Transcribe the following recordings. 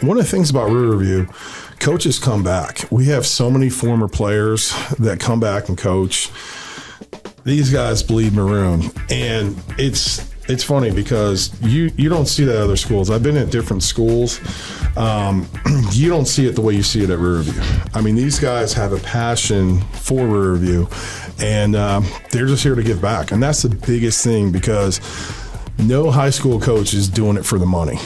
one of the things about Riverview, coaches come back. We have so many former players that come back and coach. These guys bleed maroon, and it's funny because you don't see that at other schools. I've been at different schools. You don't see it the way you see it at Riverview. I mean, these guys have a passion for Riverview, and they're just here to give back. And that's the biggest thing, because no high school coach is doing it for the money.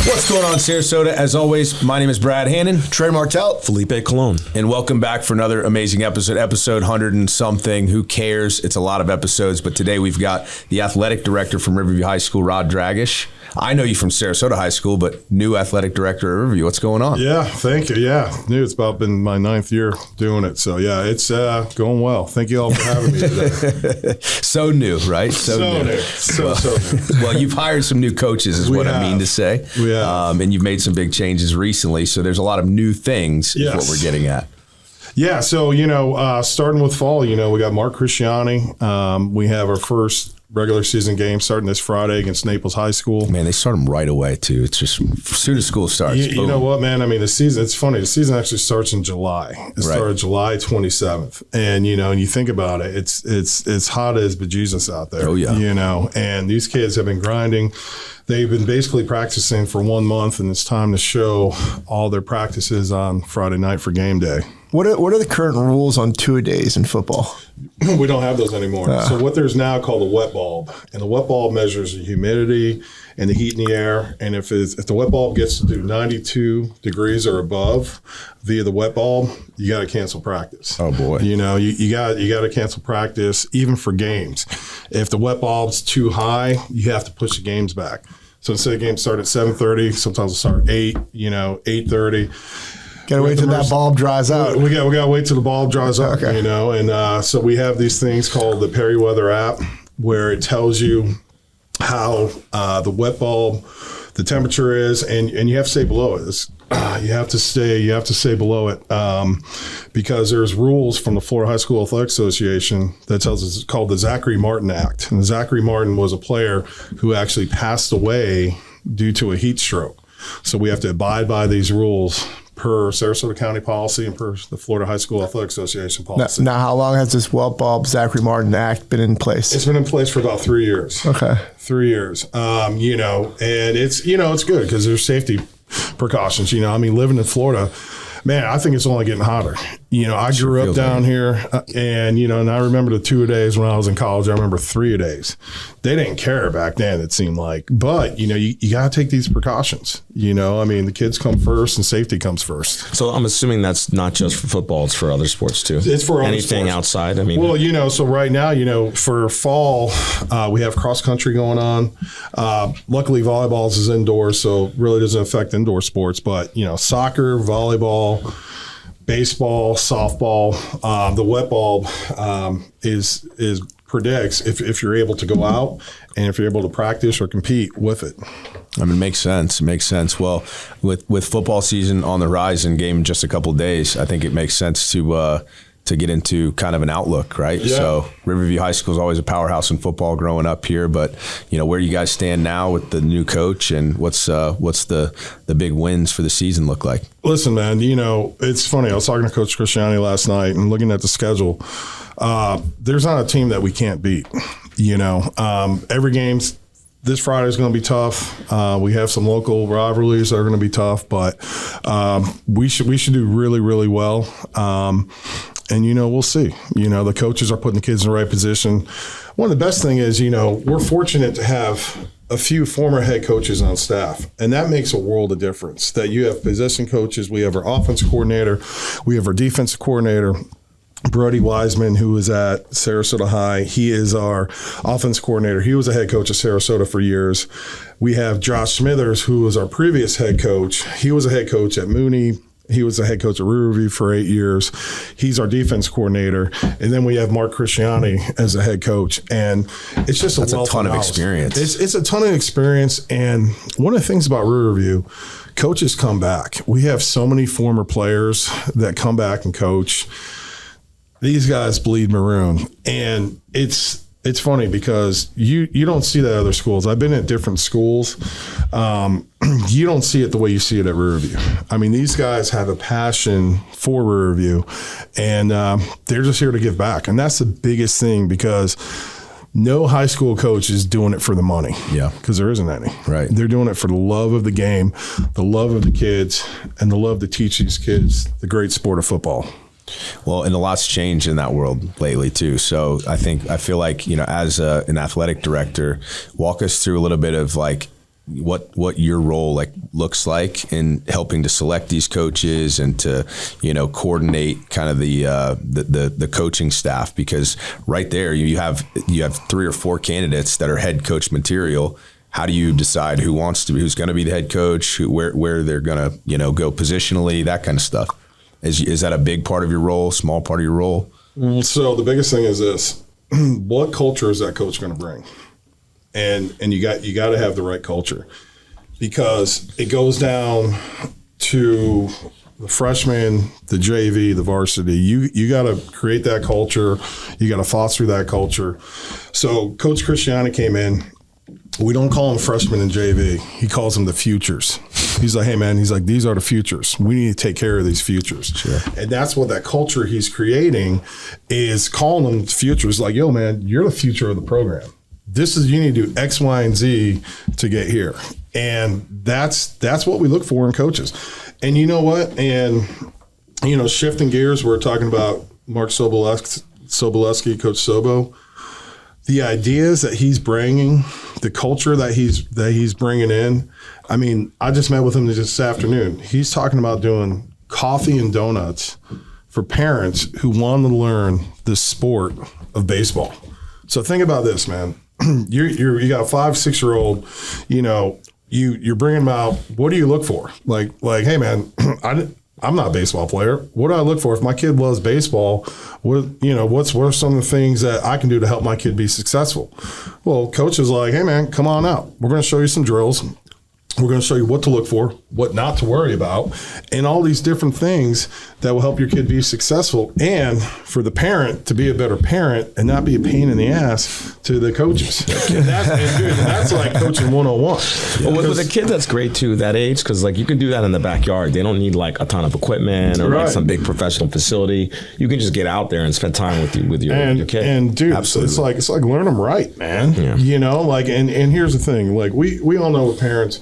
What's going on, Sarasota? As always, my name is Brad Hannon. Trey Martell. Felipe Colon. And welcome back for another amazing episode 100 and something. Who cares? It's a lot of episodes, but today we've got the athletic director from Riverview High School, Dragash. I know you from Sarasota High School, but new athletic director at Riverview. What's going on? Yeah, thank you. Yeah, it's about been my 9th year doing it. So yeah, it's going well. Thank you all for having me today. So new, right? So new. So new. Well, you've hired some new coaches is what I mean to say. We have. And you've made some big changes recently. So there's a lot of new things is what we're getting at. Yeah, so, starting with fall, we got Mark Christiani. We have our first regular season game starting this Friday against Naples High School. Man, they start them right away, too. It's just as soon as school starts. You know what, man? I mean, the season, it's funny. The season actually starts in July. It started July 27th. And, and you think about it, it's hot as bejesus out there. Oh, yeah. And these kids have been grinding. They've been basically practicing for 1 month, and it's time to show all their practices on Friday night for game day. What are the current rules on two-a-days in football? We don't have those anymore. So what there's now called a wet bulb, and the wet bulb measures the humidity and the heat in the air. And if the wet bulb gets to do 92 degrees or above via the wet bulb, you got to cancel practice. Oh boy! You got to cancel practice even for games. If the wet bulb's too high, you have to push the games back. So instead of games start at 7:30, sometimes they'll start at 8. 8:30. Gotta wait till that bulb dries out. We gotta wait till the bulb dries up. Okay. And so we have these things called the Periweather app, where it tells you how the wet bulb, the temperature is, and you have to stay below it. You have to stay below it because there's rules from the Florida High School Athletic Association that tells us, it's called the Zachary Martin Act. And Zachary Martin was a player who actually passed away due to a heat stroke. So we have to abide by these rules per Sarasota County policy and per the Florida High School Athletic Association policy. Now how long has this wet bulb Zachary Martin Act been in place? It's been in place for about 3 years. Okay. 3 years. And it's good because there's safety precautions. Living in Florida, man, I think it's only getting hotter. I grew up down here, and I remember the 2-a-days when I was in college. I remember 3-a-days. They didn't care back then, it seemed like. But, you got to take these precautions. The kids come first and safety comes first. So I'm assuming that's not just for football, it's for other sports too. It's for other anything sports. Outside. Well, so right now, for fall, we have cross country going on. Luckily, volleyball is indoors, so really doesn't affect indoor sports. But, soccer, volleyball, baseball, softball, the wet bulb predicts if you're able to go out and if you're able to practice or compete with it. It makes sense. It makes sense. Well, with football season on the horizon, game in just a couple of days, I think it makes sense to get into kind of an outlook, right? Yeah. So Riverview High School is always a powerhouse in football growing up here, but where do you guys stand now with the new coach, and what's the big wins for the season look like? Listen, man, it's funny. I was talking to Coach Christiani last night and looking at the schedule. There's not a team that we can't beat. Every game's this Friday is going to be tough. We have some local rivalries that are going to be tough, but we should do really, really well. And, we'll see. The coaches are putting the kids in the right position. One of the best thing is, we're fortunate to have a few former head coaches on staff, and that makes a world of difference. That you have position coaches, we have our offensive coordinator, we have our defensive coordinator, Brody Wiseman, who is at Sarasota High. He is our offense coordinator. He was a head coach of Sarasota for years. We have Josh Smithers, who was our previous head coach. He was a head coach at Mooney. He was the head coach at Riverview for 8 years. He's our defense coordinator. And then we have Mark Christiani as a head coach. And it's just a ton of experience. It's a ton of experience. And one of the things about Riverview, coaches come back. We have so many former players that come back and coach. these guys bleed maroon. And it's funny because you don't see that at other schools. I've been at different schools. You don't see it the way you see it at Riverview. I mean, these guys have a passion for Riverview, and they're just here to give back. And that's the biggest thing, because no high school coach is doing it for the money. Yeah. Because there isn't any. Right. They're doing it for the love of the game, the love of the kids, and the love to teach these kids the great sport of football. Well, and a lot's changed in that world lately too. So I feel like, as an athletic director, walk us through a little bit of like what your role looks like in helping to select these coaches and to, coordinate kind of the coaching staff, because right there you have 3 or 4 candidates that are head coach material. How do you decide who's going to be the head coach, where they're going to, go positionally, that kind of stuff? Is that a big part of your role, small part of your role? So the biggest thing is this: what culture is that coach going to bring? And you got to have the right culture, because it goes down to the freshman, the JV, the varsity. You got to create that culture. You got to foster that culture. So Coach Christiani came in. We don't call them freshmen in JV. He calls them the futures. He's like, hey, man, these are the futures. We need to take care of these futures. Sure. And that's what that culture he's creating is, calling them the futures. Like, yo, man, you're the future of the program. You need to do X, Y, and Z to get here. And that's what we look for in coaches. And you know what? And, shifting gears, we're talking about Mark Sobolewski, Coach Sobo. The ideas that he's bringing, the culture that he's bringing in. I mean, I just met with him this afternoon. He's talking about doing coffee and donuts for parents who want to learn the sport of baseball. So think about this, man. You got a 5-6-year-old. You're bringing them out. What do you look for? Like, hey, man, I'm not a baseball player. What do I look for if my kid loves baseball? What are some of the things that I can do to help my kid be successful? Well, coach is like, hey, man, come on out. We're going to show you some drills. We're going to show you what to look for, what not to worry about, and all these different things that will help your kid be successful, and for the parent to be a better parent and not be a pain in the ass to the coaches. And that's like coaching 101. Yeah. Well, with a kid, that's great too, that age, because you can do that in the backyard. They don't need a ton of equipment or some big professional facility. You can just get out there and spend time with your kid. And dude, absolutely. it's like learn them right, man. Yeah. And here's the thing, we all know with parents,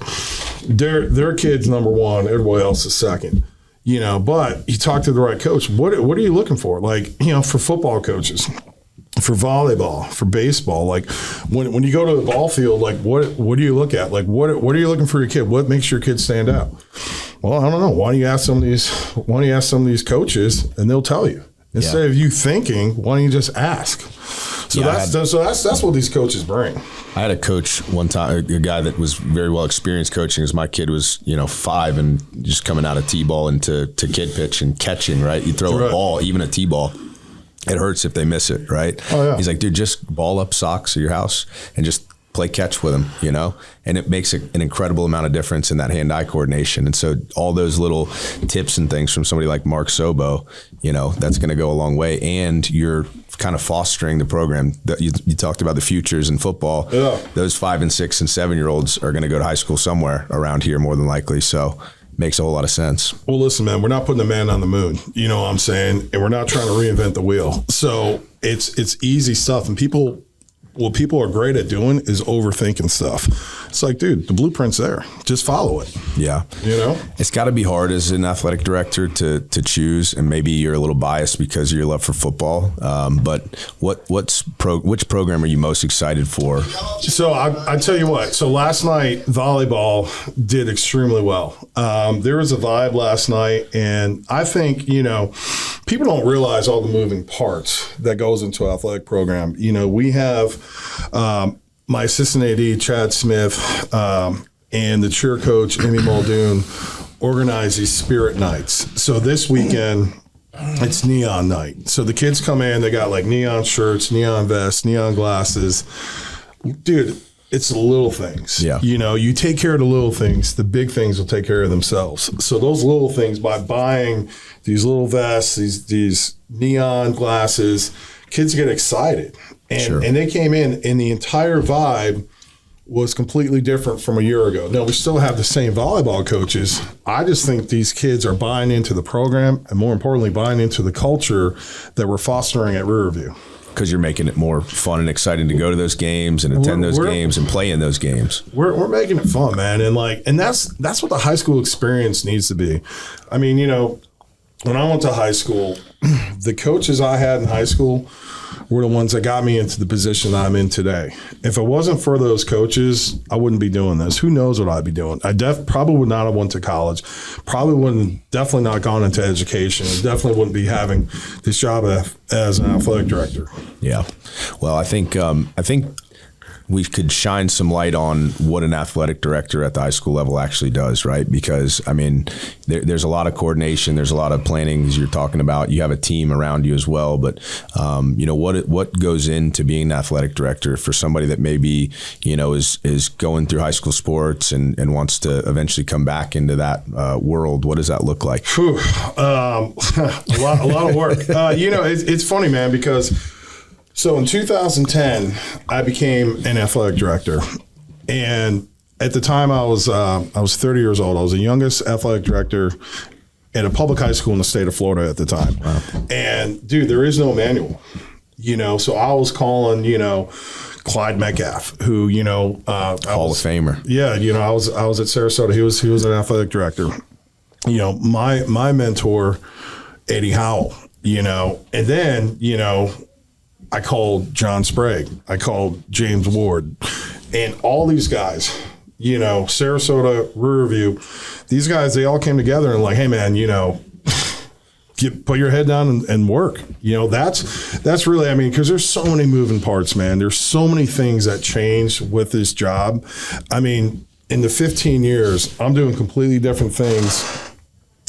their kid's number one, everybody else is second. But you talk to the right coach. What are you looking for? For football coaches, for volleyball, for baseball. When you go to the ball field, what do you look at? What are you looking for your kid? What makes your kid stand out? Well, I don't know. Why don't you ask some of these coaches, and they'll tell you. Instead of you thinking, why don't you just ask? So that's what these coaches bring. I had a coach one time, a guy that was very well experienced coaching, as my kid was, 5 and just coming out of T-ball into kid pitch and catching, right? You throw a ball, even a T-ball, it hurts if they miss it, right? Oh, yeah. He's like, dude, just ball up socks at your house and just play catch with them, and it makes an incredible amount of difference in that hand-eye coordination. And so all those little tips and things from somebody like Mark Sobo, that's going to go a long way. And you're kind of fostering the program. You talked about the futures in football. Yeah. Those 5 and 6 and 7-year-olds are going to go to high school somewhere around here more than likely. So makes a whole lot of sense. Well, listen, man, we're not putting a man on the moon. You know what I'm saying? And we're not trying to reinvent the wheel. So it's easy stuff. And what people are great at doing is overthinking stuff. It's like, dude, the blueprint's there. Just follow it. Yeah. It's got to be hard as an athletic director to choose, and maybe you're a little biased because of your love for football. But which program are you most excited for? So I tell you what. So last night, volleyball did extremely well. There was a vibe last night, and I think, people don't realize all the moving parts that goes into an athletic program. We have my assistant AD, Chad Smith, and the cheer coach, Amy Muldoon, organize these spirit nights. So this weekend, it's neon night. So the kids come in, they got neon shirts, neon vests, neon glasses. Dude, it's the little things. Yeah. You know, you take care of the little things, the big things will take care of themselves. So those little things, by buying these little vests, these neon glasses, kids get excited. And and they came in, and the entire vibe was completely different from a year ago. Now, we still have the same volleyball coaches. I just think these kids are buying into the program, and more importantly, buying into the culture that we're fostering at Riverview. Because you're making it more fun and exciting to go to those games and attend those games and play in those games. We're making it fun, man, and that's what the high school experience needs to be. I mean, you know, when I went to high school, the coaches I had in high school were the ones that got me into the position I'm in today. If it wasn't for those coaches, I wouldn't be doing this. Who knows what I'd be doing? I probably would not have went to college. Definitely not gone into education. Definitely wouldn't be having this job as an athletic director. Yeah. Well, I think we could shine some light on what an athletic director at the high school level actually does, right? Because, I mean, there's a lot of coordination. There's a lot of planning, as you're talking about. You have a team around you as well. But, you know, what goes into being an athletic director for somebody that maybe, you know, is going through high school sports and wants to eventually come back into that world? What does that look like? Whew, a lot of work. You know, it's funny, man, because so in 2010, I became an athletic director, and at the time I was 30 years old. I was the youngest athletic director at a public high school in the state of Florida at the time. Wow. And dude, there is no manual, you know. So I was calling, you know, Clyde Metcalf, who, you know, Hall of Famer. Yeah, you know, I was at Sarasota. He was an athletic director. You know, my mentor, Eddie Howell. You know, and then, you know, I called John Sprague. I called James Ward. And all these guys, you know, Sarasota, Riverview, these guys, they all came together and like, hey, man, you know, put your head down and work. You know, that's really, I mean, because there's so many moving parts, man. There's so many things that change with this job. I mean, in the 15 years, I'm doing completely different things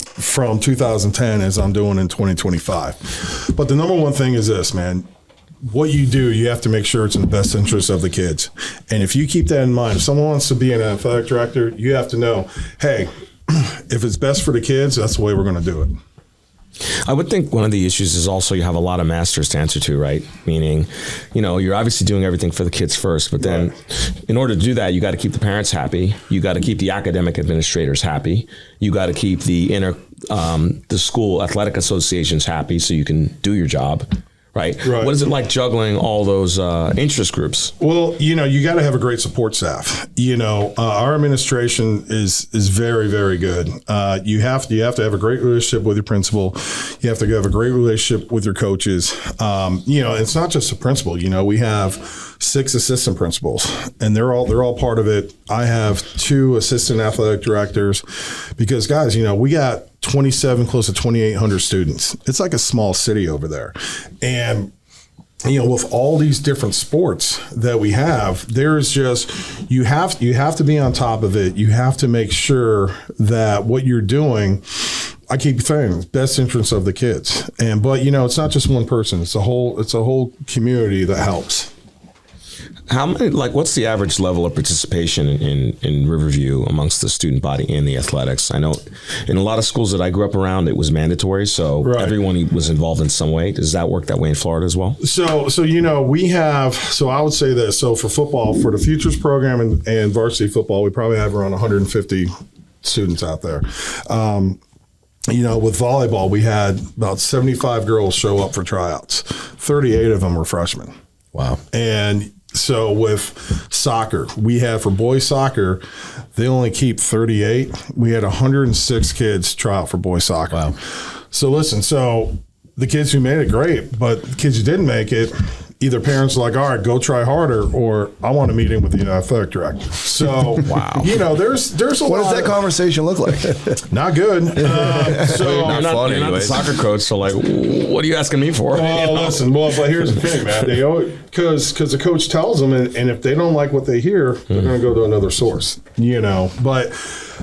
from 2010 as I'm doing in 2025. But the number one thing is this, man. What you do, you have to make sure it's in the best interest of the kids. And if you keep that in mind, if someone wants to be an athletic director, you have to know, hey, if it's best for the kids, that's the way we're going to do it. I would think one of the issues is also you have a lot of masters to answer to, right? Meaning, you know, you're obviously doing everything for the kids first, but then in order to do that, you got to keep the parents happy. You got to keep the academic administrators happy. You got to keep the school athletic associations happy so you can do your job. Right. What is it like juggling all those interest groups? Well, you know, you got to have a great support staff. You know, our administration is very, very good. You have to have a great relationship with your principal. You have to have a great relationship with your coaches. You know, it's not just a principal. You know, we have 6 assistant principals, and they're all part of it. I have 2 assistant athletic directors because, guys, you know, we got 27, close to 2,800 students. It's like a small city over there. And, you know, with all these different sports that we have, there's just, you have to be on top of it. You have to make sure that what you're doing, I keep saying, best interest of the kids. But, you know, it's not just one person. It's a whole community that helps. How many, like, what's the average level of participation in Riverview amongst the student body in the athletics? I know in a lot of schools that I grew up around, it was mandatory, so everyone was involved in some way. Does that work that way in Florida as well? So you know, we have, so I would say this, so for football, for the Futures program and varsity football, we probably have around 150 students out there. You know, with volleyball, we had about 75 girls show up for tryouts. 38 of them were freshmen. Wow. And so with soccer, we have for boys soccer, they only keep 38. We had 106 kids try out for boys soccer. Wow. So listen, so the kids who made it, great, but the kids who didn't make it, either parents are like, all right, go try harder, or I want a meeting with the athletic director. So, wow. You know, there's a lot. What does that conversation look like? Not good. So you're not the soccer coach, so like, what are you asking me for? Well, listen, but here's the thing, man. They because the coach tells them, and if they don't like what they hear, they're going to go to another source, you know. But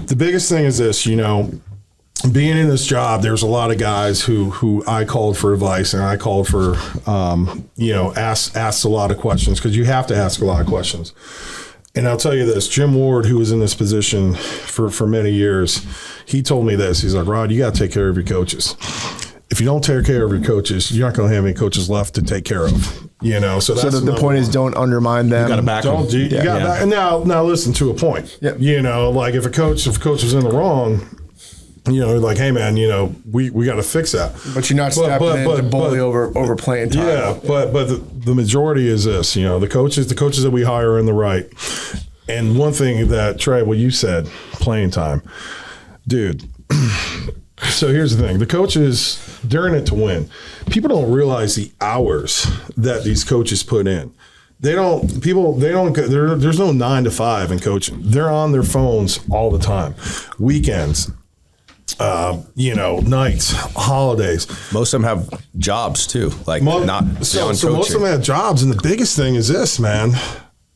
the biggest thing is this, you know, being in this job, there's a lot of guys who I called for advice, and I called for, you know, asked a lot of questions, because you have to ask a lot of questions. And I'll tell you this, Jim Ward, who was in this position for many years, he told me this. He's like, Rod, you got to take care of your coaches. If you don't take care of your coaches, you're not going to have any coaches left to take care of. You know, so that's the point is, don't undermine them. You got to back them. You got to back. And now listen to a point. Yep. You know, like if a coach is in the wrong, you know, like, hey man, you know, we got to fix that. But you're not stepping in to bully over playing time. Yeah, but the majority is this. You know, the coaches that we hire are in the right. And one thing that Trey, what you said, playing time, dude. So here's the thing: the coaches, they're in it to win. People don't realize the hours that these coaches put in. There's no 9 to 5 in coaching. They're on their phones all the time, weekends, you know, nights, holidays. Most of them have jobs too, like not beyond so coaching. most of them have jobs, and the biggest thing is this, man.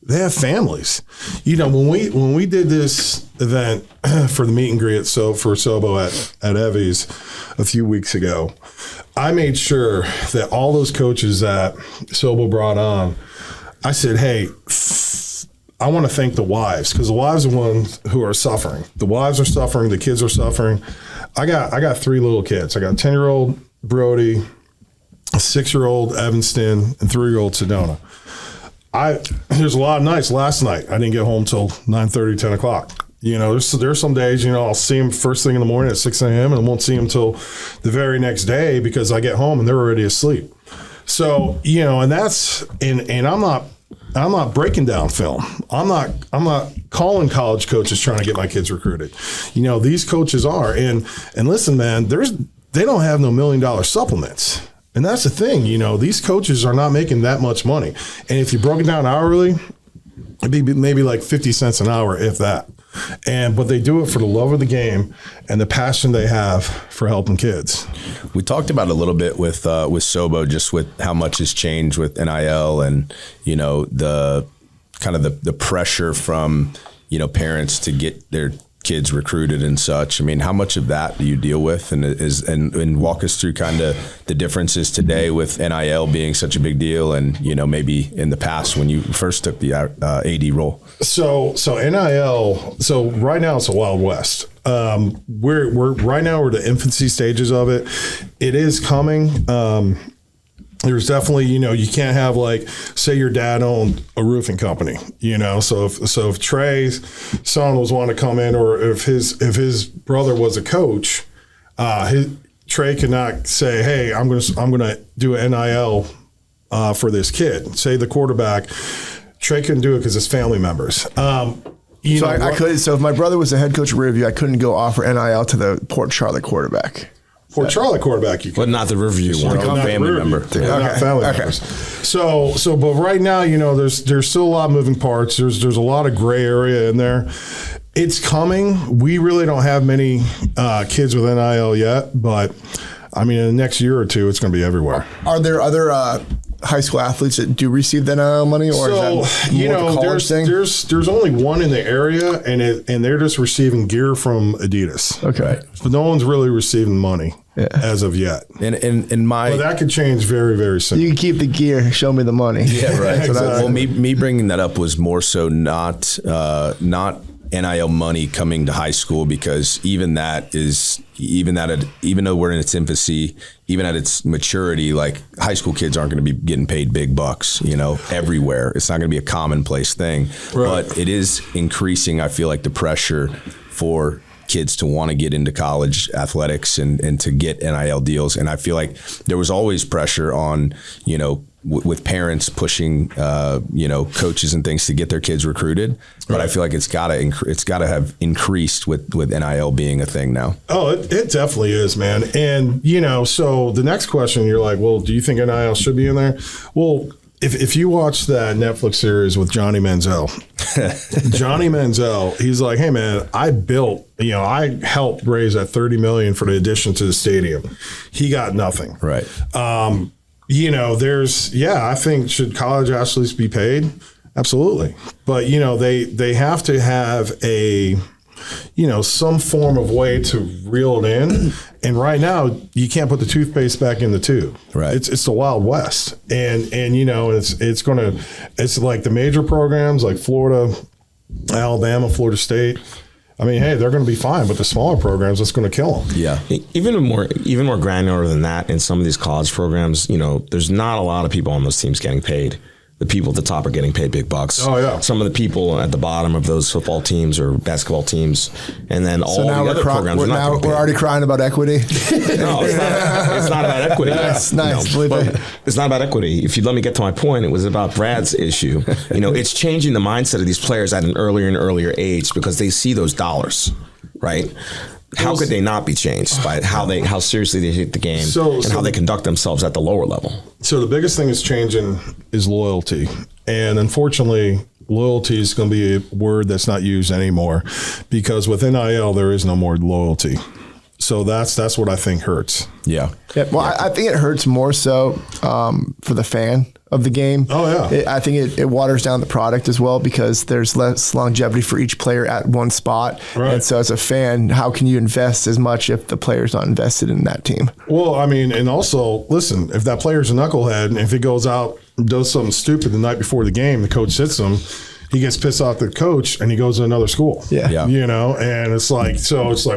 They have families. You know, when we did this event for the meet and greet for Sobo at Evie's a few weeks ago, I made sure that all those coaches that Sobo brought on, I said, hey, I want to thank the wives, because the wives are the ones who are suffering. The wives are suffering. The kids are suffering. I got 3 little kids. I got a 10-year-old Brody, a 6-year-old Evanston, and 3-year-old Sedona. There's a lot of nights. Last night, I didn't get home till 9:30, 10 o'clock. You know, there's some days, you know, I'll see them first thing in the morning at 6 a.m. and I won't see them till the very next day because I get home and they're already asleep. So, you know, and I'm not breaking down film. I'm not calling college coaches trying to get my kids recruited. You know, these coaches are. And listen, man, they don't have no $1 million supplements. And that's the thing, you know, these coaches are not making that much money. And if you broke it down hourly, it'd be maybe like 50 cents an hour, if that. But they do it for the love of the game and the passion they have for helping kids. We talked about it a little bit with Sobo, just with how much has changed with NIL and, you know, the kind of the pressure from, you know, parents to get their kids recruited and such. I mean, how much of that do you deal with, and walk us through kind of the differences today with NIL being such a big deal, and, you know, maybe in the past when you first took the AD role. So NIL. So right now it's a Wild West. We're right now we're the infancy stages of it. It is coming. There's definitely, you know, you can't have, like, say your dad owned a roofing company, you know. So if Trey's son was wanting to come in, or if his brother was a coach, Trey could not say, hey, I'm gonna do an NIL for this kid. Say the quarterback, Trey couldn't do it because it's family members. I could. So if my brother was the head coach of Riverview, I couldn't go offer NIL to the Port Charlotte quarterback. Port Charlotte quarterback, you can. But not the Riverview one, not family member. Not family members. So, but right now, you know, there's still a lot of moving parts. There's a lot of gray area in there. It's coming. We really don't have many kids with NIL yet, but I mean, in the next year or two, it's going to be everywhere. Are there other high school athletes that do receive the NIL money, or is that more the college thing? There's only one in the area, and they're just receiving gear from Adidas. Okay, but no one's really receiving money as of yet. But that could change very, very soon. You can keep the gear, show me the money. Yeah, right. Exactly. Well, me bringing that up was more so not NIL money coming to high school, because even though we're in its infancy, even at its maturity, like, high school kids aren't going to be getting paid big bucks, you know, everywhere. It's not going to be a commonplace thing, right. But it is increasing. I feel like the pressure for kids to want to get into college athletics and to get NIL deals. And I feel like there was always pressure on, you know, with parents pushing, you know, coaches and things to get their kids recruited. But I feel like it's got to have increased with NIL being a thing now. Oh, it definitely is, man. And, you know, so the next question, you're like, well, do you think NIL should be in there? Well, if you watch that Netflix series with Johnny Manziel, he's like, hey man, I helped raise that $30 million for the addition to the stadium. He got nothing. Right. You know, I think, should college athletes be paid? Absolutely. But, you know, they have to have some form of way to reel it in. And right now, you can't put the toothpaste back in the tube. Right. It's the Wild West. And you know, it's like the major programs like Florida, Alabama, Florida State. I mean, hey, they're going to be fine, but the smaller programs, that's going to kill them. Yeah. Even more granular than that, in some of these college programs, there's not a lot of people on those teams getting paid. The people at the top are getting paid big bucks. Oh, yeah. Some of the people at the bottom of those football teams or basketball teams, and then all the other programs are not getting paid. We're already crying about equity. No, it's not about equity. That's nice. It's not about equity. If you let me get to my point, it was about Brad's issue. It's changing the mindset of these players at an earlier and earlier age because they see those dollars, right? How could they not be changed by how seriously they take the game and how they conduct themselves at the lower level? So the biggest thing that's changing is loyalty. And unfortunately, loyalty is going to be a word that's not used anymore because with NIL, there is no more loyalty. So that's what I think hurts. Yeah. Well, I think it hurts more so for the fan of the game. Oh, yeah. I think it waters down the product as well because there's less longevity for each player at one spot. Right. And so as a fan, how can you invest as much if the player's not invested in that team? Well, I mean, and also, listen, if that player's a knucklehead and if he goes out and does something stupid the night before the game, the coach sits him, he gets pissed off at the coach and he goes to another school. Yeah. And it's like,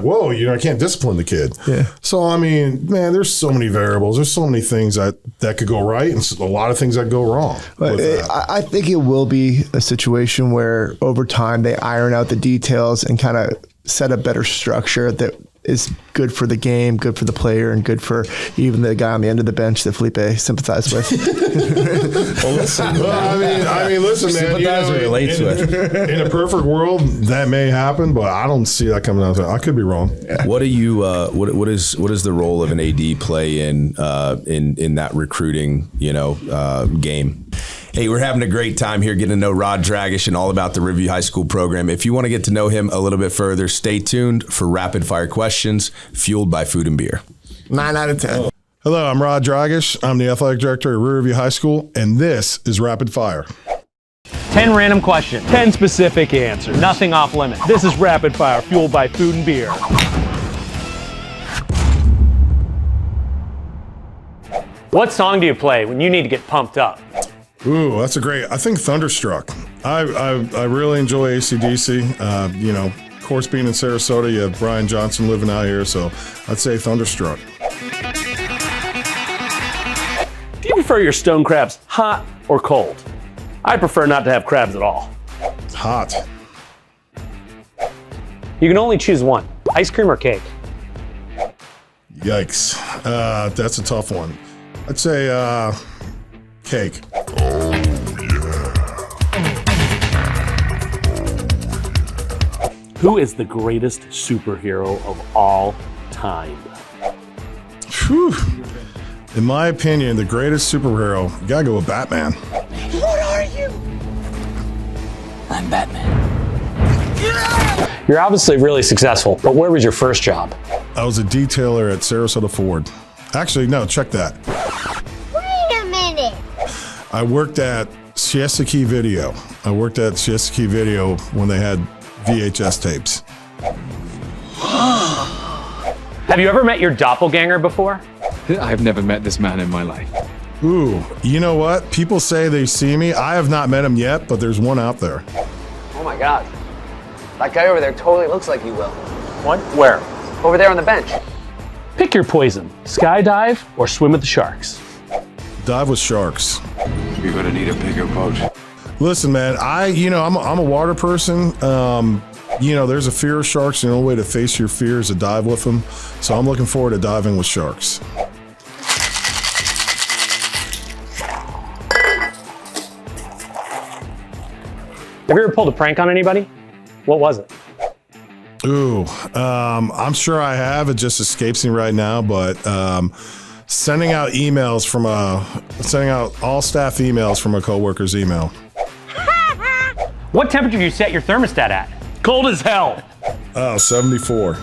whoa, I can't discipline the kid. Yeah. So, I mean, man, there's so many variables. There's so many things that could go right and a lot of things that go wrong. But I think it will be a situation where over time they iron out the details and kind of set a better structure that is good for the game, good for the player, and good for even the guy on the end of the bench that Felipe sympathized with. Well, listen. I mean, listen, man. In a perfect world, that may happen, but I don't see that coming out. I could be wrong. Yeah. What do you? What is the role of an AD play in that recruiting game? Hey, we're having a great time here getting to know Rod Dragash and all about the Riverview High School program. If you want to get to know him a little bit further, stay tuned for rapid fire questions fueled by food and beer. 9 out of 10. Hello, I'm Rod Dragash. I'm the athletic director at Riverview High School, and this is Rapid Fire. 10 random questions, 10 specific answers, nothing off limits. This is Rapid Fire fueled by food and beer. What song do you play when you need to get pumped up? Ooh, that's I think Thunderstruck. I really enjoy AC/DC. Of course, being in Sarasota, you have Brian Johnson living out here, so I'd say Thunderstruck. Do you prefer your stone crabs hot or cold? I prefer not to have crabs at all. Hot. You can only choose one, ice cream or cake. Yikes. That's a tough one. I'd say cake. Who is the greatest superhero of all time? Whew. In my opinion, the greatest superhero, you gotta go with Batman. What are you? I'm Batman. You're obviously really successful, but where was your first job? I was a detailer at Sarasota Ford. Actually, no, check that. Wait a minute. I worked at Siesta Key Video. I worked at Siesta Key Video when they had VHS tapes. Have you ever met your doppelganger before? I've never met this man in my life. Ooh, you know what? People say they see me. I have not met him yet, but there's one out there. Oh my God. That guy over there totally looks like you will. What? Where? Over there on the bench. Pick your poison, skydive or swim with the sharks. Dive with sharks. You're gonna need a bigger boat. Listen, man, I'm a water person. There's a fear of sharks. The only way to face your fear is to dive with them. So I'm looking forward to diving with sharks. Have you ever pulled a prank on anybody? What was it? Ooh, I'm sure I have. It just escapes me right now, but sending out all staff emails from a coworker's email. What temperature do you set your thermostat at? Cold as hell. Oh, 74.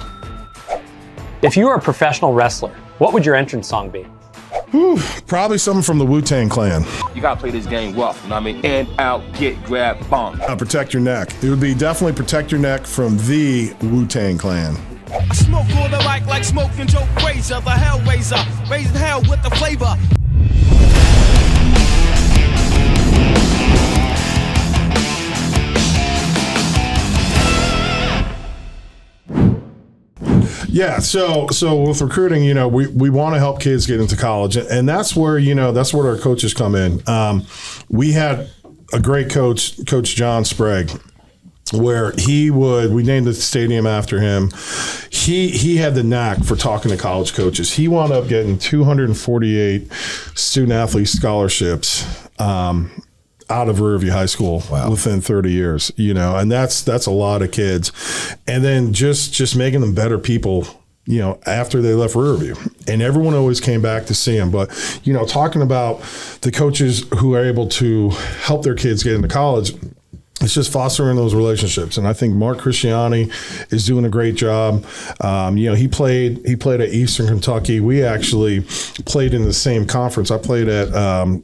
If you were a professional wrestler, what would your entrance song be? Probably something from the Wu-Tang Clan. You gotta play this game rough, you know what I mean? In, out, get, grab, bomb. Protect Your Neck. It would be definitely Protect Your Neck from the Wu-Tang Clan. I smoke all the mic like smoking Joe Frazier, the Hellraiser, raising hell with the flavor. Yeah, so with recruiting, we want to help kids get into college, and that's where our coaches come in. We had a great coach, Coach John Sprague, where we named the stadium after him. He had the knack for talking to college coaches. He wound up getting 248 student athlete scholarships out of Riverview High School within 30 years, and that's a lot of kids. And then just making them better people, after they left Riverview. And everyone always came back to see them. But, talking about the coaches who are able to help their kids get into college, it's just fostering those relationships. And I think Mark Christiani is doing a great job. He played at Eastern Kentucky. We actually played in the same conference. I played at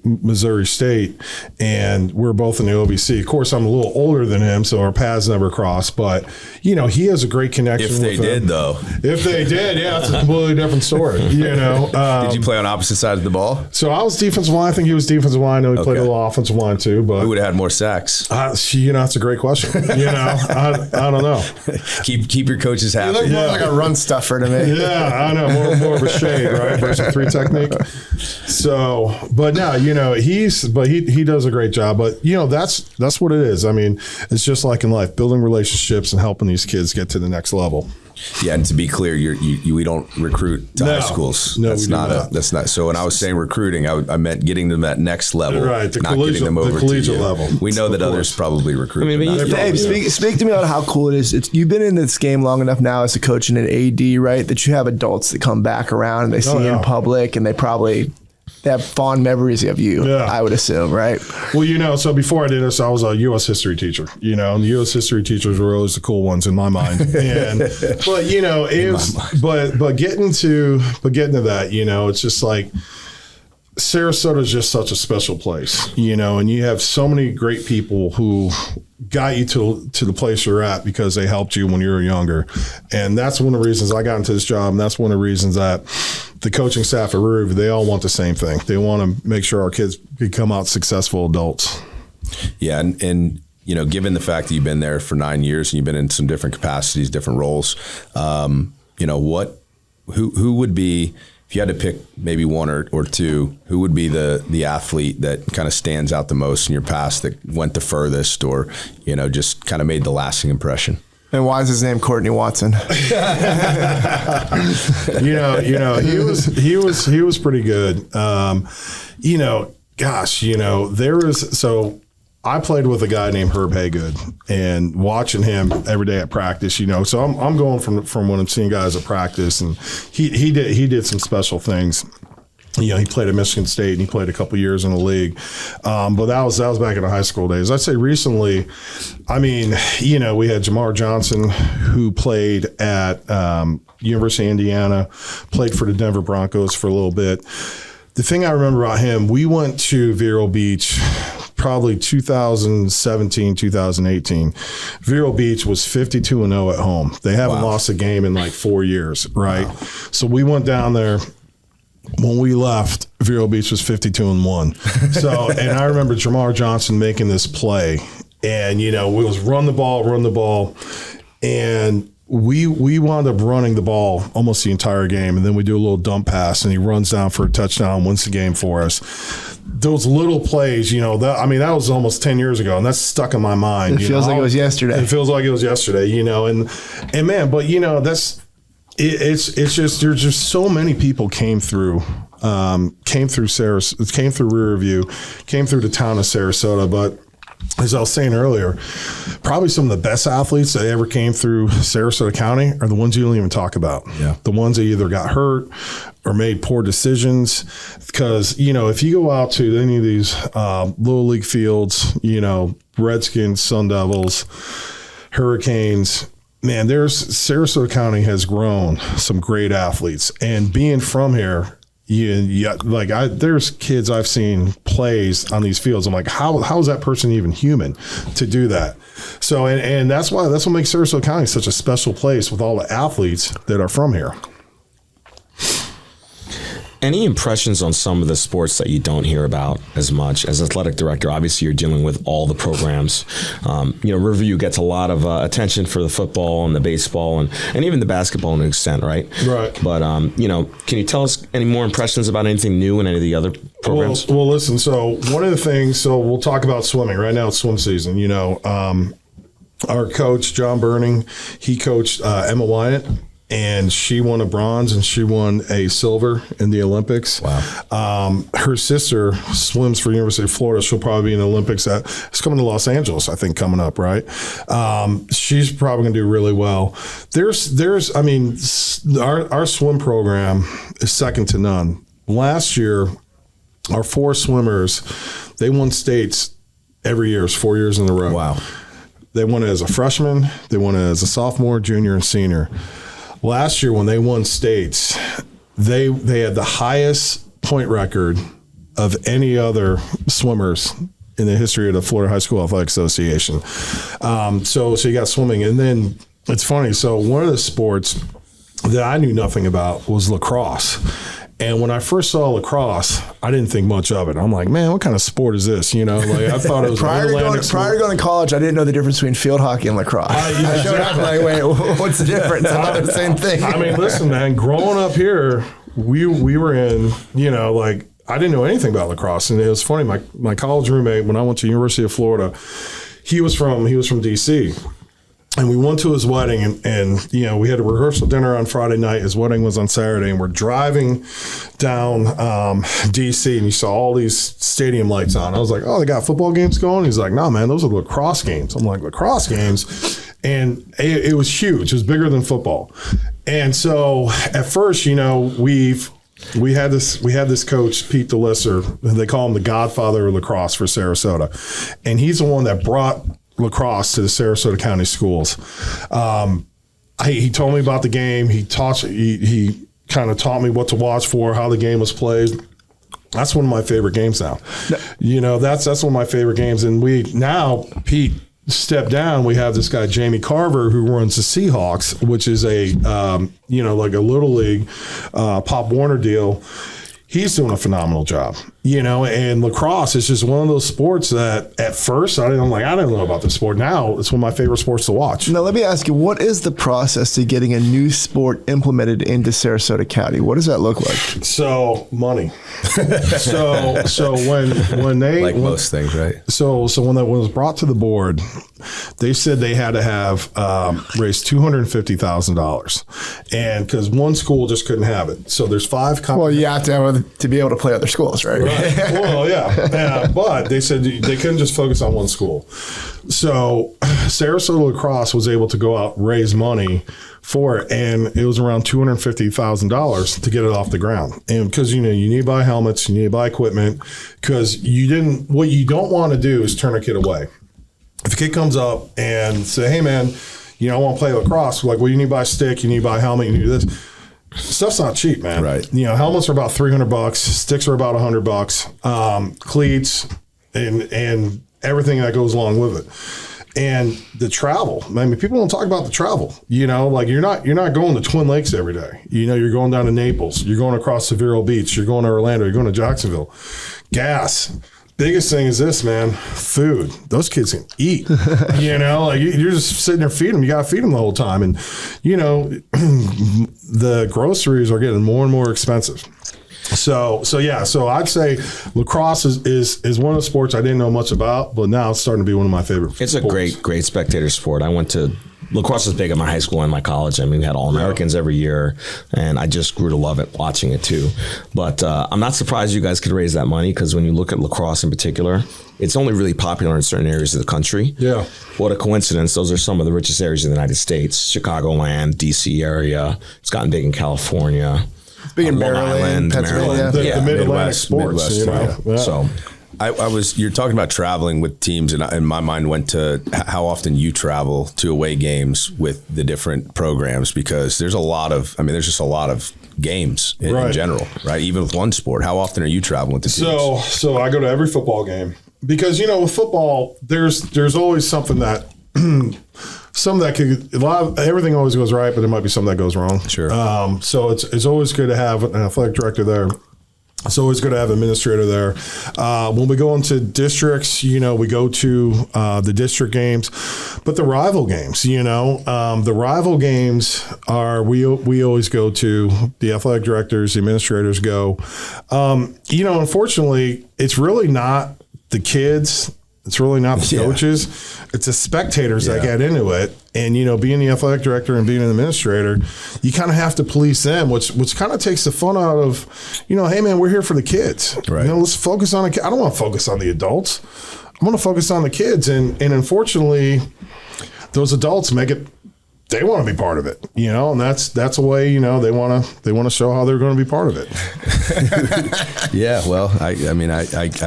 Missouri State, and we're both in the OVC. Of course, I'm a little older than him, so our paths never crossed. But, he has a great connection with them. If they did, though. If they did, yeah, it's a completely different story, Did you play on opposite sides of the ball? So I was defensive line. I think he was defensive line. I know he played a little offensive line, too. But who would have had more sacks? That's a great question. I don't know. Keep your coaches happy. You look more like a run stuffer to me. Yeah, I know. More of a shade, right? Versus 3 technique. So, but no, he does a great job. But that's what it is. I mean, it's just like in life, building relationships and helping these kids get to the next level. Yeah, and to be clear, we don't recruit to high schools. No, that's not. So when I was saying recruiting, I meant getting them that next level, right? Not getting them over the collegiate to you. level. We know that others probably recruit. Dave, speak to me about how cool it is. You've been in this game long enough now as a coach and an AD, right? That you have adults that come back around and they see you in public, and they have fond memories of you, I would assume, right? Well, so before I did this, I was a U.S. history teacher, and the U.S. history teachers were always the cool ones in my mind. But getting to that, it's just like Sarasota is just such a special place, and you have so many great people who got you to the place you're at because they helped you when you were younger. And that's one of the reasons I got into this job. And that's one of the reasons that the coaching staff at Riverview, they all want the same thing. They want to make sure our kids become out successful adults. Yeah. And given the fact that you've been there for 9 years and you've been in some different capacities, different roles, who would be, if you had to pick maybe one or two, who would be the athlete that kind of stands out the most in your past, that went the furthest, or just kind of made the lasting impression? And why is his name Courtney Watson? He was pretty good. I played with a guy named Herb Haygood, and watching him every day at practice, so I'm going from when I'm seeing guys at practice, and he did some special things. He played at Michigan State, and he played a couple years in the league. But that was back in the high school days. I'd say recently, we had Jamar Johnson, who played at University of Indiana, played for the Denver Broncos for a little bit. The thing I remember about him, we went to Vero Beach probably 2017, 2018. Vero Beach was 52-0 at home. They haven't lost a game in like 4 years, right? Wow. So we went down there. When we left, Vero Beach was 52-1. So, and I remember Jamar Johnson making this play, and it was run the ball, and we wound up running the ball almost the entire game, and then we do a little dump pass, and he runs down for a touchdown, wins the game for us. Those little plays, that was almost 10 years ago, and that's stuck in my mind. It feels like it was yesterday. It feels like it was yesterday, and man, but that's. It's just there's just so many people came through Riverview, came through the town of Sarasota. But as I was saying earlier, probably some of the best athletes that ever came through Sarasota County are the ones you don't even talk about. Yeah. The ones that either got hurt or made poor decisions. Because, if you go out to any of these little league fields, Redskins, Sun Devils, Hurricanes, man, Sarasota County has grown some great athletes. And being from here, there's kids I've seen plays on these fields. I'm like, how is that person even human to do that? So, and that's what makes Sarasota County such a special place with all the athletes that are from here. Any impressions on some of the sports that you don't hear about as much? As athletic director, obviously you're dealing with all the programs. Riverview gets a lot of attention for the football and the baseball and even the basketball to an extent, right? Right. But, can you tell us any more impressions about anything new in any of the other programs? Well, listen, so one of the things, so we'll talk about swimming. Right now it's swim season, Our coach, John Burning, he coached Emma Wyatt, and she won a bronze and she won a silver in the Olympics. Wow. Her sister swims for University of Florida. She'll probably be in the Olympics. It's coming to Los Angeles, I think, coming up, right? She's probably going to do really well. Our swim program is second to none. Last year, our 4 swimmers, they won states every year. It's 4 years in a row. Wow. They won it as a freshman. They won it as a sophomore, junior, and senior. Last year, when they won states, they had the highest point record of any other swimmers in the history of the Florida High School Athletic Association. So you got swimming. And then it's funny. So one of the sports that I knew nothing about was lacrosse. And when I first saw lacrosse, I didn't think much of it. I'm like, man, what kind of sport is this? I thought it was prior to going to college, I didn't know the difference between field hockey and lacrosse. I showed up like, wait, what's the difference? I thought they're the same thing. Listen, man, growing up here, we were in, I didn't know anything about lacrosse. And it was funny, my college roommate, when I went to University of Florida, he was from D.C., and we went to his wedding, and we had a rehearsal dinner on Friday night. His wedding was on Saturday, and we're driving down D.C., and you saw all these stadium lights on. I was like, oh, they got football games going? He's like, no, man, those are lacrosse games. I'm like, lacrosse games? And it was huge. It was bigger than football. And so at first, we had this coach, Pete DeLisser. They call him the godfather of lacrosse for Sarasota. And he's the one that brought lacrosse to the Sarasota County schools. He told me about the game. He kind of taught me what to watch for, how the game was played. That's one of my favorite games now. That's one of my favorite games. And Pete stepped down. We have this guy, Jamie Carver, who runs the Seahawks, which is a like a little league Pop Warner deal. He's doing a phenomenal job, and lacrosse is just one of those sports that at first I didn't know about this sport. Now it's one of my favorite sports to watch. Now, let me ask you, what is the process to getting a new sport implemented into Sarasota County? What does that look like? So money. so when they most things, right? So when that was brought to the board, they said they had to have raised $250,000, and because one school just couldn't have it. So there's 5. Well, you have to have to be able to play other schools, right? Well, yeah. But they said they couldn't just focus on one school. So Sarasota Lacrosse was able to go out and raise money for it, and it was around $250,000 to get it off the ground. And because you need to buy helmets, you need to buy equipment, because what you don't want to do is turn a kid away. If a kid comes up and say, hey man, I want to play lacrosse, we're like, well, you need to buy a stick, you need to buy a helmet, you need to do this. Stuff's not cheap, man. Right. Helmets are about $300, sticks are about $100, cleats, and everything that goes along with it. And the travel, people don't talk about the travel. You're not going to Twin Lakes every day. You're going down to Naples, you're going across Severo Beach, you're going to Orlando, you're going to Jacksonville. Gas. Biggest thing is this, man, food. Those kids can eat, you're just sitting there feeding them. You got to feed them the whole time. And, the groceries are getting more and more expensive. So I'd say lacrosse is one of the sports I didn't know much about, but now it's starting to be one of my favorite sports. It's a great spectator sport. I went to lacrosse is big at my high school and my college. We had All-Americans every year, and I just grew to love it watching it too. But I'm not surprised you guys could raise that money, because when you look at lacrosse in particular, it's only really popular in certain areas of the country. Yeah. What a coincidence. Those are some of the richest areas in the United States. Chicagoland, D.C. area. It's gotten big in California. It's big in Maryland, Pennsylvania. The Mid-Atlantic sports. Yeah. So you're talking about traveling with teams, and my mind went to how often you travel to away games with the different programs, because there's just a lot of games in general, right? Even with one sport. How often are you traveling with the teams? So I go to every football game, because with football, there's always something that everything always goes right, but there might be something that goes wrong. Sure. So it's always good to have an athletic director there It's always good to have an administrator there. When we go into districts, we go to the district games, but the rival games, the rival games are we always go to. The athletic directors, the administrators go. Unfortunately, it's really not the kids. It's really not the coaches. It's the spectators that get into it. And, being the athletic director and being an administrator, you kind of have to police them, which kind of takes the fun out of, hey, man, we're here for the kids. Right. Let's focus on the I don't want to focus on the adults. I want to focus on the kids. And unfortunately, those adults they want to be part of it, and that's a way, they want to show how they're going to be part of it. Yeah, well, I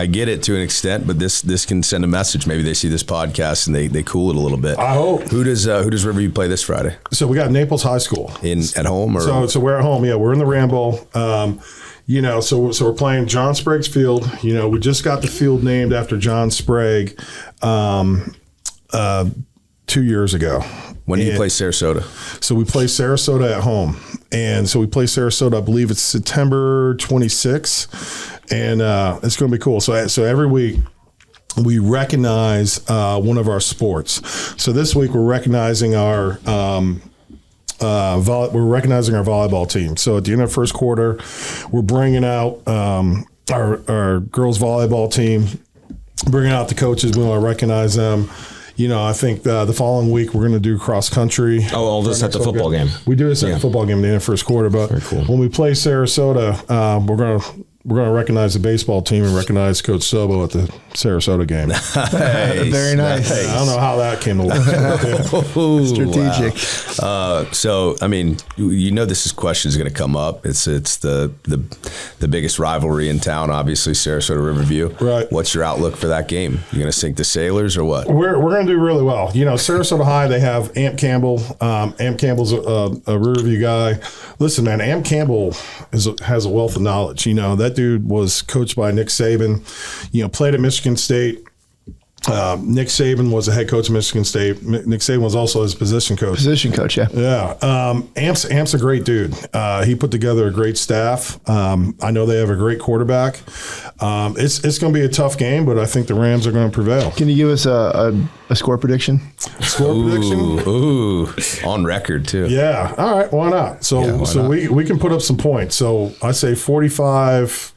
get it to an extent, but this can send a message. Maybe they see this podcast and they cool it a little bit. I hope. Who does Riverview play this Friday? So we got Naples High School at home, or so we're at home. Yeah, we're in the Ramble. So we're playing John Sprague's Field. We just got the field named after John Sprague 2 years ago. When do you play Sarasota? So we play Sarasota at home. And so we play Sarasota, I believe it's September 26th. And it's going to be cool. So every week we recognize one of our sports. So this week we're recognizing our volleyball team. So at the end of the first quarter, we're bringing out our girls volleyball team, bringing out the coaches. We want to recognize them. I think the following week we're going to do cross country. Oh, all this at the football game. We do this at the football game at the end of the first quarter. But when we play Sarasota, we're going to recognize the baseball team and recognize Coach Sobo at the Sarasota game. Nice. Very nice. I don't know how that came to work. Strategic. Wow. So, this question is going to come up. It's the biggest rivalry in town, obviously, Sarasota Riverview. Right. What's your outlook for that game? You going to sink the Sailors or what? We're going to do really well. Sarasota High, they have Amp Campbell. Amp Campbell's a Riverview guy. Listen, man, Amp Campbell has a wealth of knowledge. That dude was coached by Nick Saban, played at Michigan State. Nick Saban was the head coach of Michigan State. Nick Saban was also his position coach. Yeah. Yeah. Amp's a great dude. He put together a great staff. I know they have a great quarterback. It's going to be a tough game, but I think the Rams are going to prevail. Can you give us a score prediction? Prediction? Ooh, on record too. Yeah. All right. Why not? So we can put up some points. So I say 45.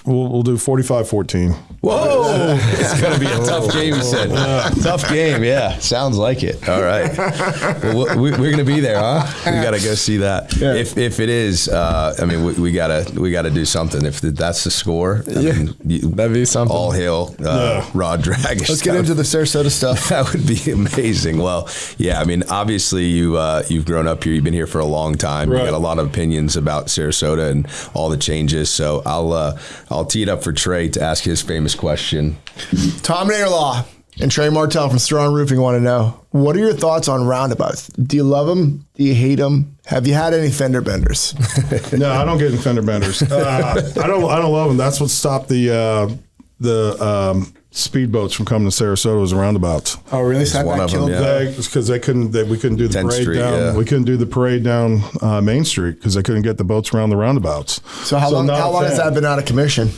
We'll do 45-14. Whoa! It's going to be a tough game, he said. Tough game, yeah. Sounds like it. All right. Well, we're going to be there, huh? We got to go see that. Yeah. If it is, we got to do something. If that's the score, that'd be something. All hail Rod Dragash. Let's get into the Sarasota stuff. That would be amazing. Well, yeah. Obviously you've grown up here. You've been here for a long time. Right. You got a lot of opinions about Sarasota and all the changes. So I'll tee it up for Trey to ask his famous question. Tom Naderlaw and Trey Martell from Strong Roofing want to know, what are your thoughts on roundabouts? Do you love them? Do you hate them? Have you had any fender benders? No, I don't get in fender benders. I don't love them. That's what stopped the speedboats from coming to Sarasota was roundabouts. Oh, really? So one of them, yeah. Because we couldn't do the parade Street, down. Yeah. We couldn't do the parade down Main Street because they couldn't get the boats around the roundabouts. So how long has that been out of commission?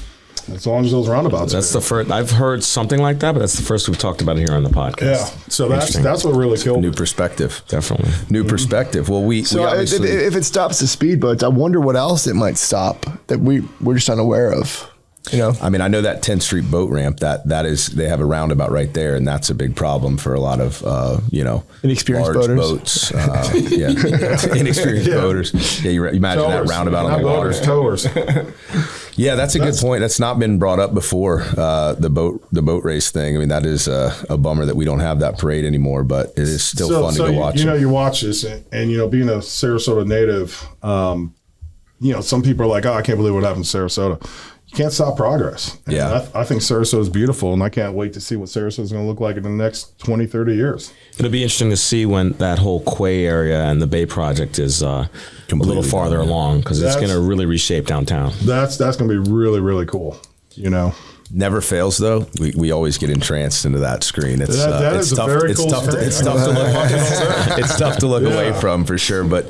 As long as those roundabouts. That's the first. I've heard something like that, but that's the first we've talked about it here on the podcast. Yeah. So that's what really killed. New perspective, definitely. New perspective. Well, we obviously, if it stops the speedboats, I wonder what else it might stop that we're just unaware of. I know that 10th Street boat ramp that is, they have a roundabout right there, and that's a big problem for a lot of inexperienced large boaters. Boats. Inexperienced boaters. Yeah, you imagine towers. That roundabout on the water. Towers. Yeah, that's a good point. That's not been brought up before, the boat race thing. That is a bummer that we don't have that parade anymore, but it is still fun to go watch. You watch this, and being a Sarasota native, some people are like, oh, I can't believe what happened in Sarasota. You can't stop progress. And yeah. I think Sarasota is beautiful, and I can't wait to see what Sarasota is going to look like in the next 20, 30 years. It'll be interesting to see when that whole Quay area and the Bay project is a little farther along, because it's going to really reshape downtown. That's going to be really, really cool, Never fails though. We always get entranced into that screen. It's that is tough. a very It's cool tough. screen. It's tough to look. It's tough to look away from for sure. But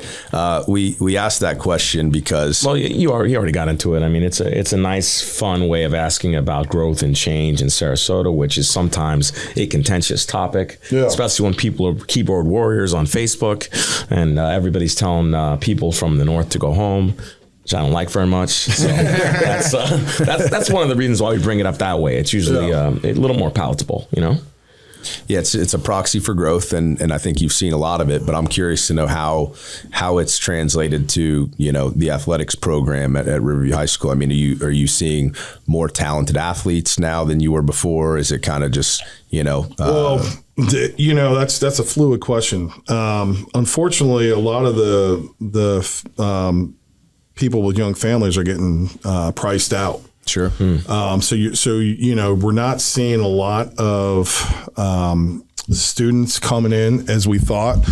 we asked that question because you already got into it. I mean, it's a nice, fun way of asking about growth and change in Sarasota, which is sometimes a contentious topic, especially when people are keyboard warriors on Facebook and everybody's telling people from the north to go home, which I don't like very much. So that's one of the reasons why we bring it up that way. It's usually a little more palatable, you know? Yeah, it's a proxy for growth, and I think you've seen a lot of it. But I'm curious to know how it's translated to the athletics program at Riverview High School. I mean, are you seeing more talented athletes now than you were before? Is it kind of just Well, that's a fluid question. Unfortunately, a lot of the people with young families are getting priced out. Sure. So we're not seeing a lot of students coming in as we thought.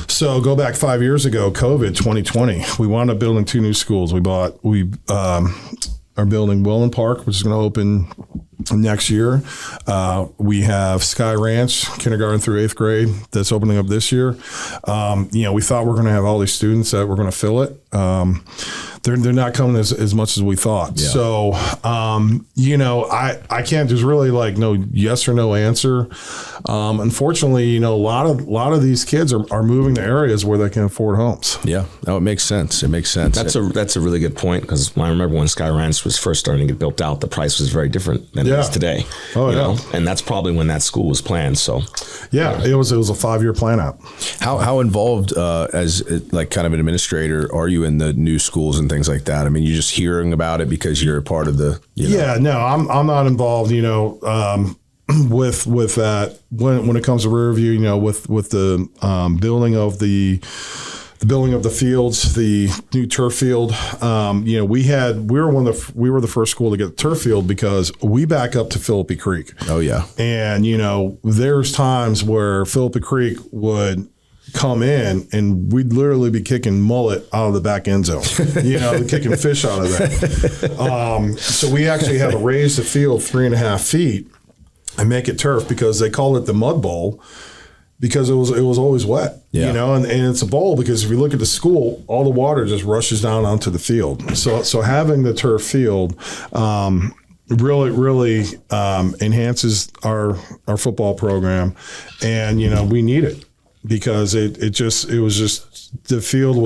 So go back 5 years ago, COVID 2020, we wound up building 2 new schools. We are building Welland Park, which is going to open next year. We have Sky Ranch, kindergarten through 8th grade, that's opening up this year. We thought we were going to have all these students that were going to fill it. They're not coming as much as we thought. Yeah. So, I can't, there's really like no yes or no answer. Unfortunately, a lot of these kids are moving to areas where they can afford homes. Yeah. No, it makes sense. It makes sense. That's a really good point, because I remember when Sky Ranch was first starting to get built out, the price was very different than it is today. Oh, you know? And that's probably when that school was planned. So, it was a 5-year plan out. How involved as like kind of an administrator are you in the new schools and things like that? I mean, you're just hearing about it because you're a part of the. Yeah, no, I'm not involved. With that when it comes to Riverview, with the building of the building of the fields, the new turf field. We were the first school to get the turf field because we back up to Philippi Creek. Oh yeah, and there's times where Philippi Creek would come in and we'd literally be kicking mullet out of the back end zone, kicking fish out of there. So we actually had to raise the field 3.5 feet and make it turf, because they called it the mud bowl because it was always wet, and it's a bowl because if you look at the school, all the water just rushes down onto the field. So having the turf field really enhances our football program, and we need it. Because it was just the field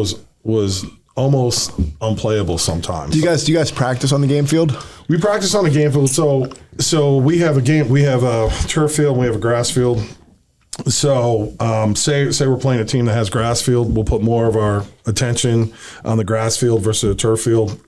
was almost unplayable sometimes. Do you guys practice on the game field? We practice on the game field. So we have a turf field, and we have a grass field. So say we're playing a team that has grass field, we'll put more of our attention on the grass field versus the turf field.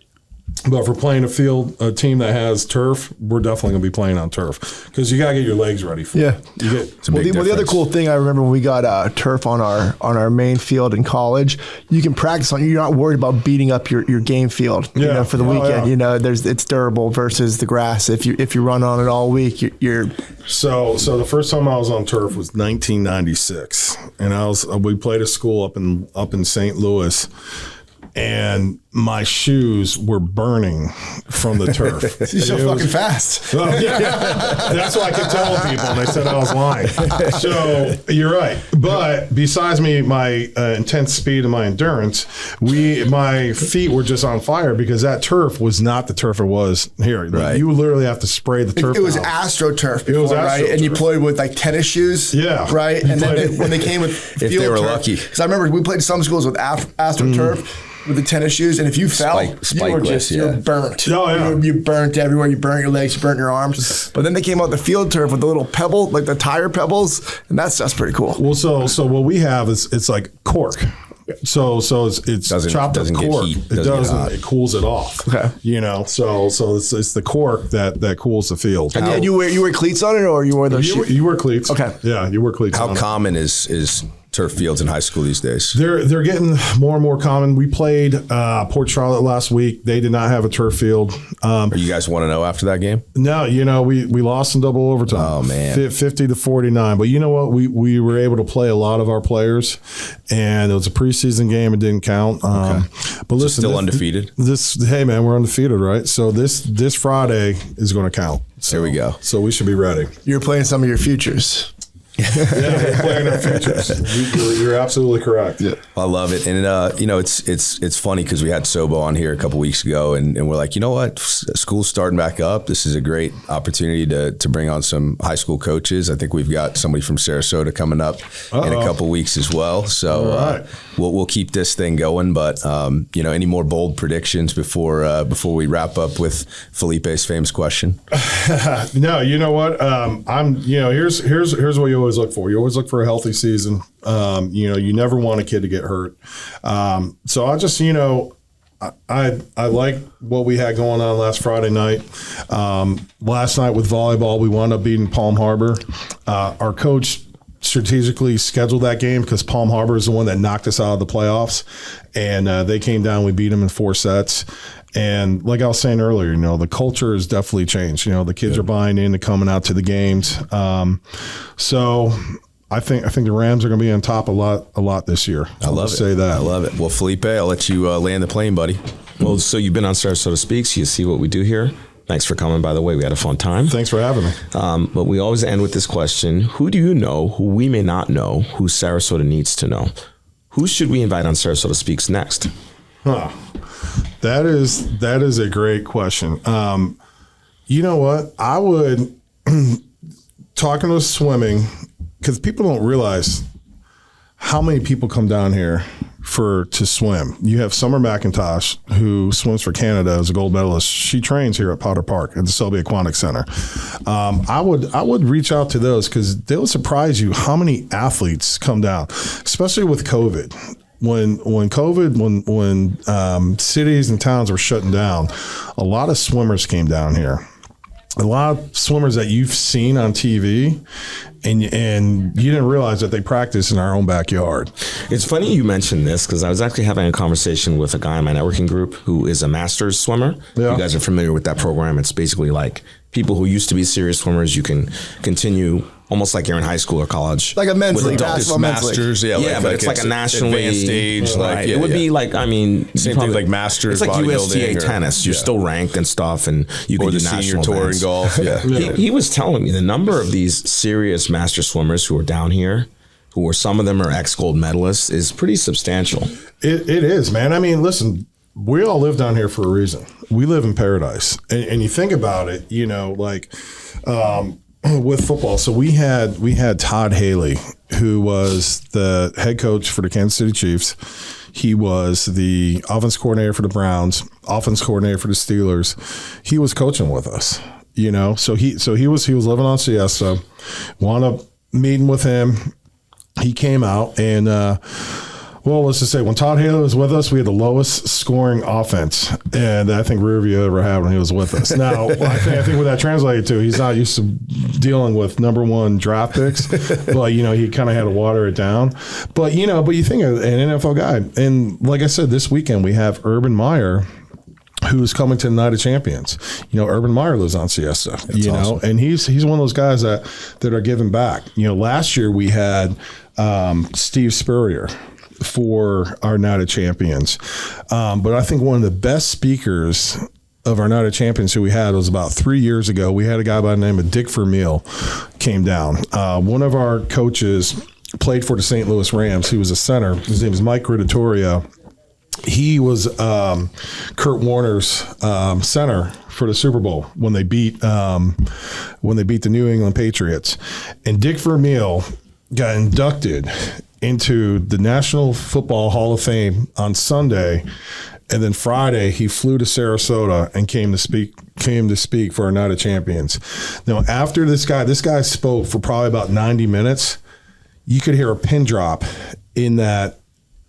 But if we're playing a team that has turf, we're definitely going to be playing on turf, because you got to get your legs ready for it. The other cool thing I remember when we got turf on our main field in college, you can practice on it. You're not worried about beating up your game field for the weekend. Yeah. It's durable versus the grass. If you run on it all week, you're. So the first time I was on turf was 1996, and we played a school up in St. Louis. And my shoes were burning from the turf. You're so fucking fast. That's what I could tell people, and they said I was lying. So you're right. But besides my intense speed and my endurance, my feet were just on fire, because that turf was not the turf it was here. Like, you literally have to spray the turf. It was AstroTurf before, right? And you played with like tennis shoes, right? And then when they came with field if they were turf, lucky, because I remember we played some schools with AstroTurf. With the tennis shoes, and if you fell, you're burnt. Oh, yeah. You burnt everywhere. You burnt your legs, you burnt your arms. But then they came out the field turf with the little pebble, like the tire pebbles, and that's pretty cool. Well, so what we have is it's like cork. So it's chopped up cork. It cools it off. Okay. So it's the cork that cools the field. And you wear cleats on it, or you wear those shoes? You wear cleats. Okay. Yeah, you wear cleats. How common is turf fields in high school these days? They're getting more and more common. We played Port Charlotte last week. They did not have a turf field. Are you guys want to know after that game? No, we lost in double overtime. Oh man, 50-49. But you know what? We were able to play a lot of our players, and it was a preseason game. It didn't count. Okay. But listen, still undefeated. Hey man, we're undefeated, right? So this Friday is going to count. So, there we go. So we should be ready. You're playing some of your futures. Yeah, we're playing our futures. You're absolutely correct. Yeah. I love it. And, it's funny because we had Sobo on here a couple weeks ago and we're like, you know what? School's starting back up. This is a great opportunity to bring on some high school coaches. I think we've got somebody from Sarasota coming up in a couple weeks as well. So we'll keep this thing going. But, any more bold predictions before we wrap up with Felipe's famous question? No, you know what? Here's what you always look for. You always look for a healthy season. You never want a kid to get hurt. So I just, I like what we had going on last Friday night. Last night with volleyball, we wound up beating Palm Harbor. Our coach strategically scheduled that game because Palm Harbor is the one that knocked us out of the playoffs. And they came down. We beat them in 4 sets. And like I was saying earlier, the culture has definitely changed. The kids are buying into coming out to the games. So I think the Rams are going to be on top a lot this year. I love it. Say that. I love it. Well, Felipe, I'll let you land the plane, buddy. Well, so you've been on Sarasota SpeaX. You see what we do here. Thanks for coming, by the way. We had a fun time. Thanks for having me. But we always end with this question. Who do you know who we may not know who Sarasota needs to know? Who should we invite on Sarasota SpeaX next? That is a great question. You know what? I would, talking to swimming, because people don't realize how many people come down here to swim. You have Summer McIntosh, who swims for Canada as a gold medalist. She trains here at Potter Park at the Selby Aquatic Center. I would reach out to those because they'll surprise you how many athletes come down, especially with COVID. When cities and towns were shutting down, a lot of swimmers came down here. A lot of swimmers that you've seen on TV, and you didn't realize that they practice in our own backyard. It's funny you mentioned this because I was actually having a conversation with a guy in my networking group who is a master's swimmer. Yeah. You guys are familiar with that program. It's basically like people who used to be serious swimmers, you can continue almost like you're in high school or college. Like a men's league, basketball masters. Yeah, but it's like a nationally advanced stage. Right. It would be like, same thing like masters. It's like USTA tennis. You're still ranked and stuff, and you can do the national senior tour in golf. Yeah. He was telling me the number of these serious master swimmers who are down here, some of them are ex-gold medalists, is pretty substantial. It is, man. I mean, listen, we all live down here for a reason. We live in paradise. And you think about it, with football. So we had Todd Haley, who was the head coach for the Kansas City Chiefs. He was the offense coordinator for the Browns, offense coordinator for the Steelers. He was coaching with us, So he was living on Siesta. Wound up meeting with him. He came out and let's just say when Todd Haley was with us, we had the lowest scoring offense, and I think Riverview ever had when he was with us. Now, I think what that translated to, he's not used to dealing with number 1 draft picks, but he kind of had to water it down. But you think of an NFL guy, and like I said, this weekend we have Urban Meyer, who's coming to the Night of Champions. Urban Meyer lives on Siesta. That's awesome. And he's one of those guys that are giving back. Last year we had Steve Spurrier for our Night of Champions. But I think one of the best speakers of our Night of Champions who we had was about 3 years ago. We had a guy by the name of Dick Vermeil came down. One of our coaches played for the St. Louis Rams. He was a center. His name is Mike Gridatorio. He was Kurt Warner's center for the Super Bowl when they beat the New England Patriots. And Dick Vermeil got inducted into the National Football Hall of Fame on Sunday, and then Friday he flew to Sarasota and came to speak for our Night of Champions. Now, after this guy spoke for probably about 90 minutes, you could hear a pin drop in that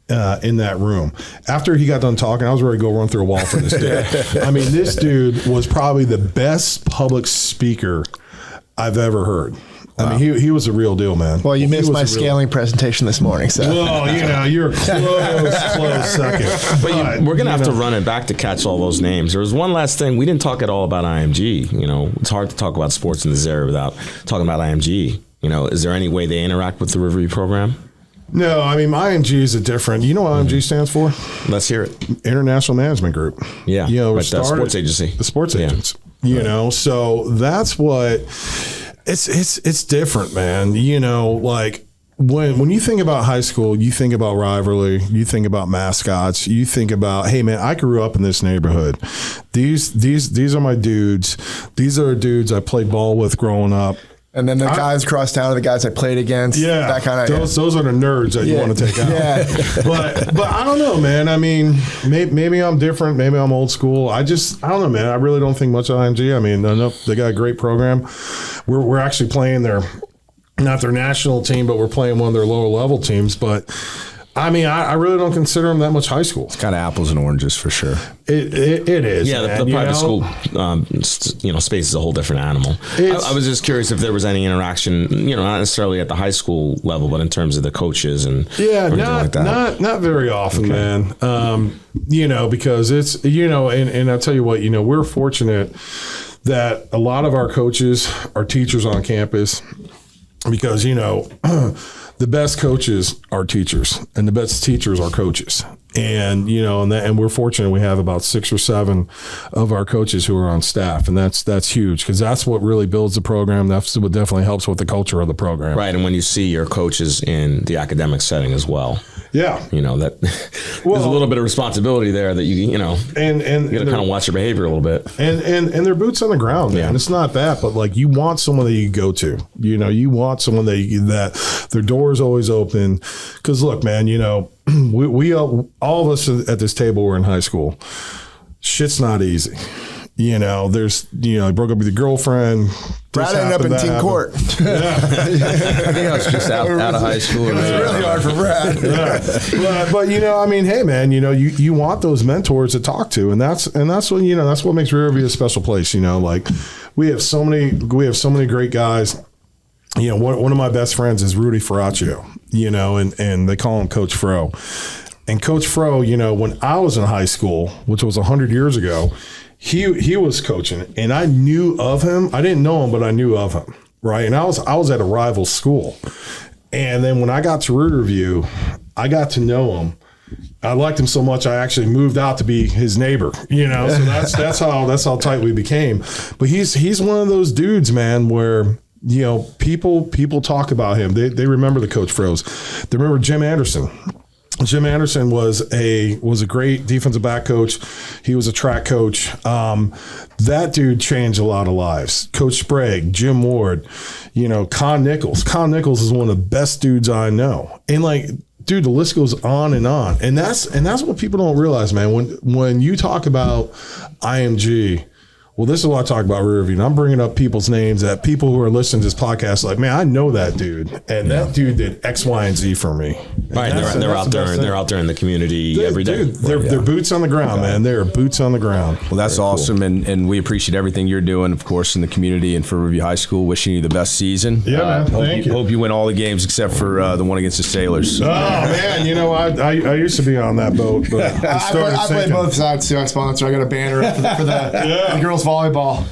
room. After he got done talking, I was ready to go run through a wall for this dude. I mean, this dude was probably the best public speaker I've ever heard. I mean, he was a real deal, man. Well, you missed my scaling presentation this morning, so. Well, you're close second. But we're going to have to run it back to catch all those names. There was one last thing. We didn't talk at all about IMG. It's hard to talk about sports in this area without talking about IMG. Is there any way they interact with the Riverview program? No, I mean, IMG is a different. You know what IMG stands for? Let's hear it. International Management Group. Yeah. But the sports agency. The sports agents. So that's what it's different, man. Like when you think about high school, you think about rivalry, you think about mascots, you think about, hey man, I grew up in this neighborhood. These are my dudes. These are dudes I played ball with growing up. And then the guys cross town are the guys I played against. Yeah, that kind of. Those are the nerds that you want to take out. Yeah, but I don't know, man. I mean, maybe I'm different. Maybe I'm old school. I don't know, man. I really don't think much of IMG. I mean, I know they got a great program. We're actually playing not their national team, but we're playing one of their lower level teams. But I mean, I really don't consider them that much high school. It's kind of apples and oranges for sure. It is. Yeah, man, the private school, space is a whole different animal. I was just curious if there was any interaction, not necessarily at the high school level, but in terms of the coaches and not very often, man. Because it's and I'll tell you what, we're fortunate that a lot of our coaches are teachers on campus because the best coaches are teachers, and the best teachers are coaches. And and we're fortunate we have about 6 or 7 of our coaches who are on staff, and that's huge because that's what really builds the program. That's what definitely helps with the culture of the program. Right, and when you see your coaches in the academic setting as well. Yeah, that there's a little bit of responsibility there that you you got to kind of watch your behavior a little bit. And their boots on the ground, man. Yeah. It's not that, but like you want someone that you go to. You want someone that their door is always open. Because look, man, we all of us at this table were in high school. Shit's not easy. There's I broke up with your girlfriend. Brad ended up in teen court. Yeah. I think I was just out of high school. It was really hard for Brad. Yeah. But hey man, you want those mentors to talk to, and that's what that's what makes Riverview a special place. Like we have so many great guys. One of my best friends is Rudy Ferraccio. And they call him Coach Fro. And Coach Fro, when I was in high school, which was 100 years ago. He was coaching, and I knew of him. I didn't know him, but I knew of him, right? And I was at a rival school, and then when I got to Riverview, I got to know him. I liked him so much, I actually moved out to be his neighbor. So that's how tight we became. But he's one of those dudes, man, where people talk about him. They remember the Coach Fros. They remember Jim Anderson. Jim Anderson was a great defensive back coach. He was a track coach. That dude changed a lot of lives. Coach Sprague, Jim Ward, Con Nichols. Con Nichols is one of the best dudes I know. And dude, the list goes on. And that's what people don't realize, man. When you talk about IMG, well, this is what I talk about Riverview. And I'm bringing up people's names that people who are listening to this podcast like, man, I know that dude. And that dude did X, Y, and Z for me. Right. They're out there. They're out there in the community every day. Dude, they're boots on the ground, man. They're boots on the ground. Well, that's awesome. Cool. And we appreciate everything you're doing, of course, in the community and for Riverview High School. Wishing you the best season. Yeah, man. Thank you. Hope you win all the games except for the one against the Sailors. Oh, man. I used to be on that boat. But I played both sides too. I sponsor. I got a banner up for the girls volleyball.